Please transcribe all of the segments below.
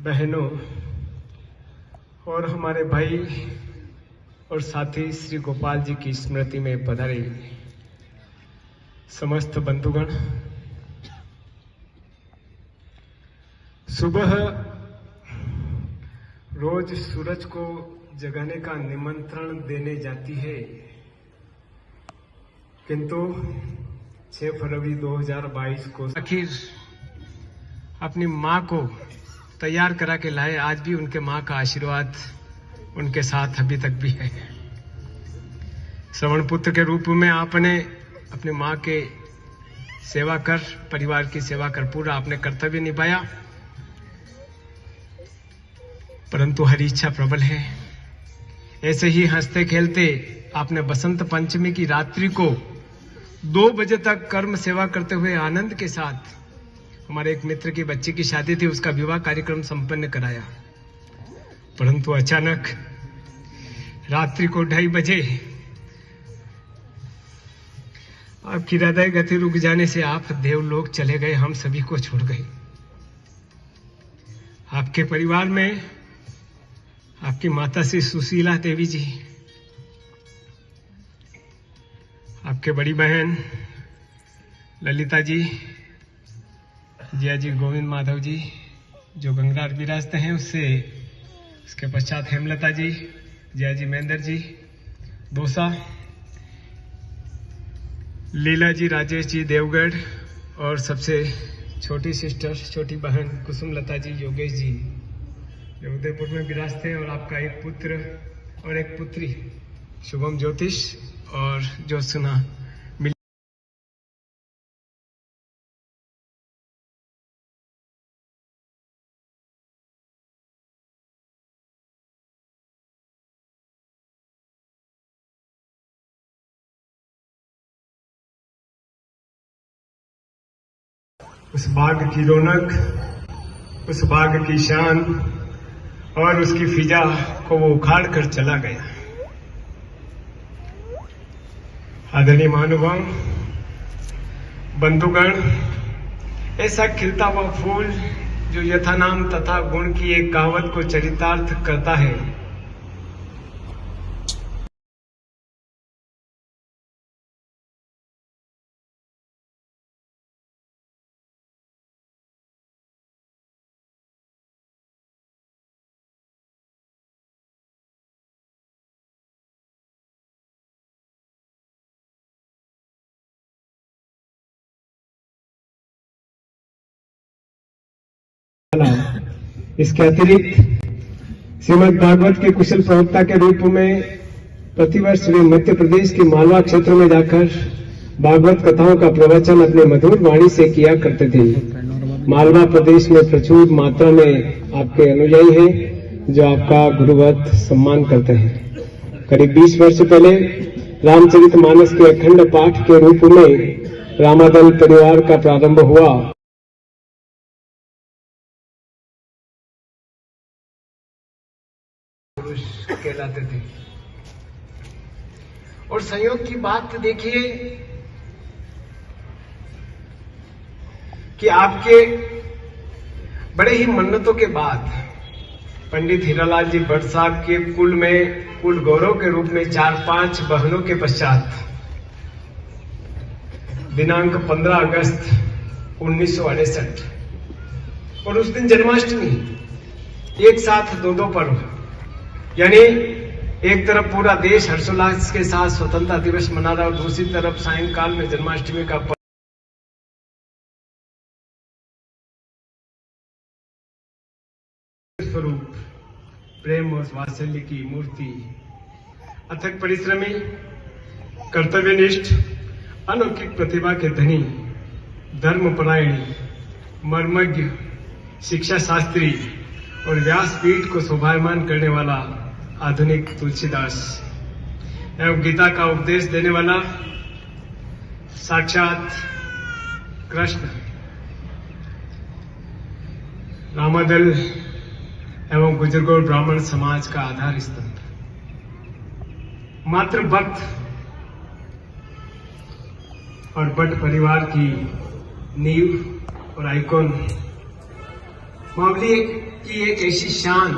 बहनों और हमारे भाई और साथी श्री गोपाल जी की स्मृति में पधारे समस्त बंधुगण, सुबह रोज सूरज को जगाने का निमंत्रण देने जाती है, किंतु 6 फरवरी 2022 को आखिर अपनी मां को तैयार करा के लाए। आज भी उनके मां का आशीर्वाद उनके साथ अभी तक भी है। श्रवण पुत्र के रूप में आपने अपनी मां के सेवा कर, परिवार की सेवा कर पूरा आपने कर्तव्य निभाया, परंतु हरी इच्छा प्रबल है। ऐसे ही हंसते खेलते आपने बसंत पंचमी की रात्रि को 2 बजे तक कर्म सेवा करते हुए आनंद के साथ, हमारे एक मित्र की बच्ची की शादी थी, उसका विवाह कार्यक्रम संपन्न कराया, परंतु अचानक रात्रि को 2:30 बजे आपकी हृदय गति रुक जाने से आप देवलोक चले गए, हम सभी को छोड़ गए। आपके परिवार में आपकी माता श्री सुशीला देवी जी, आपके बड़ी बहन ललिता जी, जिया जी गोविंद माधव जी जो गंगरार विराजते हैं, उसके पश्चात हेमलता जी, जिया जी महेंद्र जी दोसा, लीला जी राजेश जी देवगढ़, और सबसे छोटी सिस्टर छोटी बहन कुसुमलता जी योगेश जी जो उदयपुर में विराजते हैं, और आपका एक पुत्र और एक पुत्री शुभम ज्योतिष और ज्योत्सना। उस बाग की रौनक, उस बाग की शान और उसकी फिजा को वो उखाड़ कर चला गया। आदरणीय महानुभाव, बंधुगण, ऐसा खिलता हुआ फूल जो यथा नाम तथा गुण की एक कहावत को चरितार्थ करता है, इसके अतिरिक्त श्रीमद् भागवत के कुशल प्रवक्ता के रूप में प्रतिवर्ष वे मध्य प्रदेश के मालवा क्षेत्र में जाकर भागवत कथाओं का प्रवचन अपने मधुर वाणी से किया करते थे। मालवा प्रदेश में प्रचुर मात्रा में आपके अनुयायी हैं जो आपका गुरुवत सम्मान करते हैं। करीब 20 वर्ष पहले रामचरितमानस के अखंड पाठ के रूप में रामादल परिवार का प्रारंभ हुआ। कहलाते थे, और संयोग की बात देखिए कि आपके बड़े ही मन्नतों के बाद पंडित हीरालाल जी भट्ट साहब के कुल गौरव के रूप में 4-5 बहनों के पश्चात दिनांक 15 अगस्त 1968, और उस दिन जन्माष्टमी, एक साथ 2 पर्व, यानी एक तरफ पूरा देश हर्षोल्लास के साथ स्वतंत्रता दिवस मना रहा और दूसरी तरफ सायंकाल में जन्माष्टमी का स्वरूप प्रेम और वात्सल्य की मूर्ति, अथक परिश्रमी, कर्तव्यनिष्ठ, अलौकिक प्रतिभा के धनी, धर्मपरायणी, मर्मज्ञ, शिक्षा शास्त्री और व्यासपीठ को शोभायमान करने वाला आधुनिक तुलसीदास एवं गीता का उपदेश देने वाला साक्षात कृष्ण, रामादल एवं गुजरगौर ब्राह्मण समाज का आधार स्तंभ, मात्र भक्त और भट्ट परिवार की नींव और आइकॉन, मामूली एक की एक ऐसी शान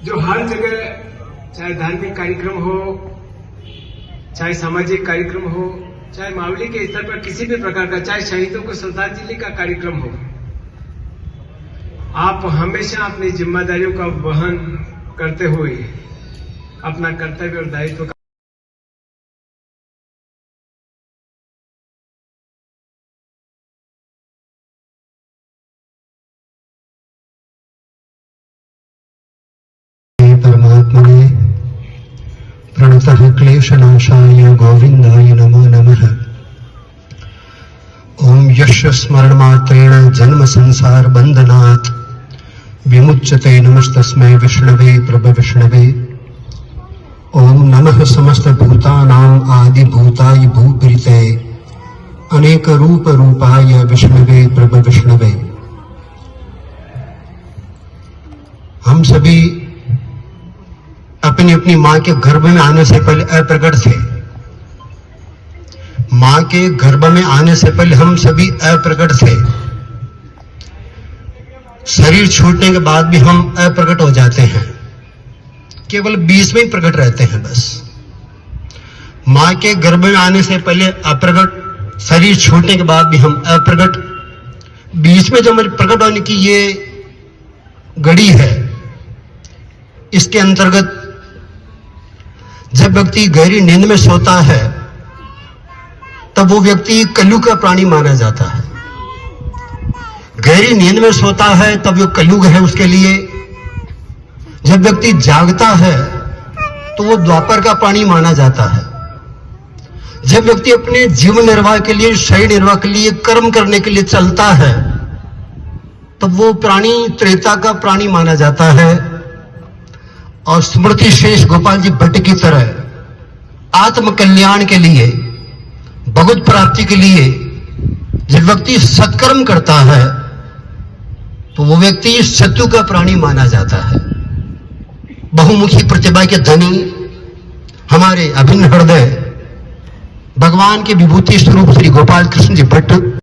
जो हर जगह, चाहे धार्मिक कार्यक्रम हो, चाहे सामाजिक कार्यक्रम हो, चाहे मावली के स्तर पर किसी भी प्रकार का, चाहे शहीदों को श्रद्धांजलि का कार्यक्रम हो, आप हमेशा अपनी जिम्मेदारियों का वहन करते हुए अपना कर्तव्य और दायित्व का परमात्मने प्रणतः क्लेशनाशाय गोविंदाय नमो नमः। ओम यस्य स्मरणमात्रेण जन्म संसार बंधनात् विमुच्यते नमस्तस्मै विष्णवे प्रभविष्णवे। ओम नमः समस्त भूतानां आदि भूताय भूप्रीते अनेक रूप रूपाय विष्णवे प्रभविष्णवे। हम सभी अपनी अपनी मां के गर्भ में आने से पहले अप्रकट थे। मां के गर्भ में आने से पहले हम सभी अप्रकट थे। शरीर छूटने के बाद भी हम अप्रकट हो जाते हैं, केवल 20 में ही प्रकट रहते हैं बस। मां के गर्भ में आने से पहले अप्रकट, शरीर छूटने के बाद भी हम अप्रकट। 20 में जो हमारी प्रकट होने की ये घड़ी है, इसके अंतर्गत जब व्यक्ति गहरी नींद में सोता है तब वो व्यक्ति कलयुग का प्राणी माना जाता है। गहरी नींद में सोता है तब वो कलयुग है उसके लिए। जब व्यक्ति जागता है तो वो द्वापर का प्राणी माना जाता है। जब व्यक्ति अपने जीवन निर्वाह के लिए, शरीर निर्वाह के लिए, कर्म करने के लिए चलता है तब वो प्राणी त्रेता का प्राणी माना जाता है। और स्मृति शेष गोपाल जी भट्ट की तरह आत्म कल्याण के लिए, भगवत प्राप्ति के लिए जब व्यक्ति सत्कर्म करता है तो वो व्यक्ति सत्य का प्राणी माना जाता है। बहुमुखी प्रतिभा के धनी हमारे अभिन्न हृदय भगवान के विभूति स्वरूप श्री गोपाल कृष्ण जी भट्ट